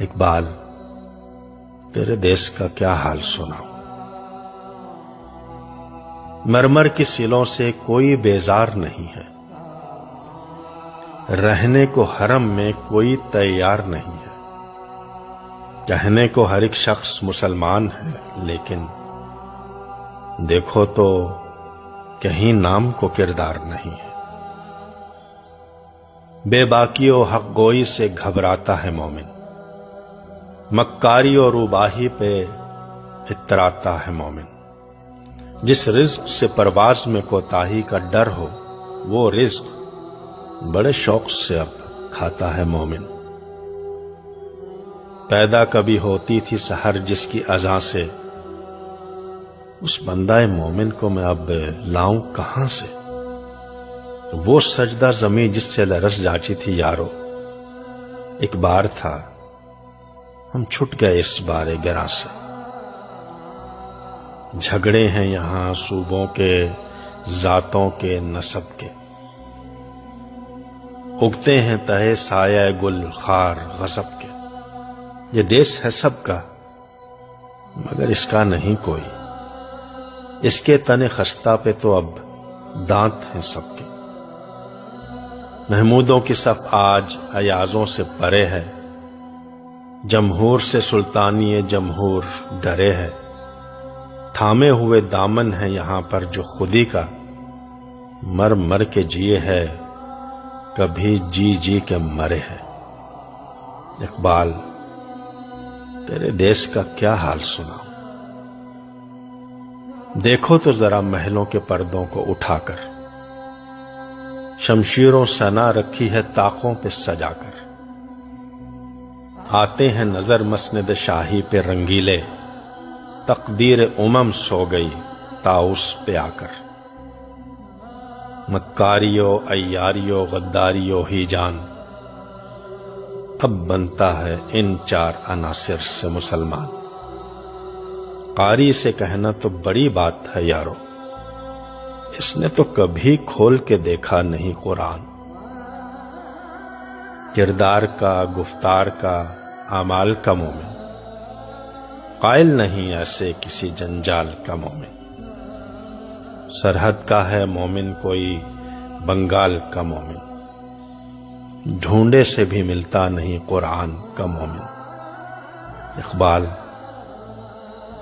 اقبال تیرے دیس کا کیا حال سناؤں؟ مرمر کی سلوں سے کوئی بیزار نہیں ہے، رہنے کو حرم میں کوئی تیار نہیں ہے۔ کہنے کو ہر ایک شخص مسلمان ہے، لیکن دیکھو تو کہیں نام کو کردار نہیں ہے۔ بے باکی و حق گوئی سے گھبراتا ہے مومن، مکاری اور روباہی پہ اتراتا ہے مومن۔ جس رزق سے پرواز میں کوتاہی کا ڈر ہو، وہ رزق بڑے شوق سے اب کھاتا ہے مومن۔ پیدا کبھی ہوتی تھی سحر جس کی اذان سے، اس بندہ مومن کو میں اب لاؤں کہاں سے؟ وہ سجدہ زمیں جس سے لرز جاتی تھی یارو، ایک بار تھا ہم چھٹ گئے اس بارے گراں سے۔ جھگڑے ہیں یہاں صوبوں کے، ذاتوں کے، نسب کے، اگتے ہیں تہے سایہ گل خار غضب کے۔ یہ دیس ہے سب کا مگر اس کا نہیں کوئی، اس کے تن خستہ پہ تو اب دانت ہیں سب کے۔ محمودوں کی صف آج ایازوں سے پرے ہے، جمہور سے سلطانی جمہور ڈرے ہے۔ تھامے ہوئے دامن ہے یہاں پر جو خودی کا، مر مر کے جیے ہے کبھی جی جی کے مرے ہے۔ اقبال تیرے دیس کا کیا حال سناؤں؟ دیکھو تو ذرا محلوں کے پردوں کو اٹھا کر، شمشیروں سنا رکھی ہے طاقوں پہ سجا کر۔ آتے ہیں نظر مسند شاہی پہ رنگیلے، تقدیر سو گئی طاؤس پہ آ کر۔ مکاریو عیاریو غداریو ہی جان، اب بنتا ہے ان چار عناصر سے مسلمان۔ قاری سے کہنا تو بڑی بات ہے یارو، اس نے تو کبھی کھول کے دیکھا نہیں قرآن۔ کردار کا، گفتار کا، اعمال کا مومن، قائل نہیں ایسے کسی جنجال کا مومن۔ سرحد کا ہے مومن کوئی بنگال کا مومن، ڈھونڈے سے بھی ملتا نہیں قرآن کا مومن۔ اقبال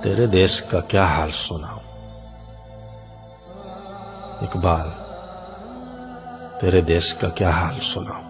تیرے دیس کا کیا حال سناؤں؟ اقبال تیرے دیس کا کیا حال سناؤں؟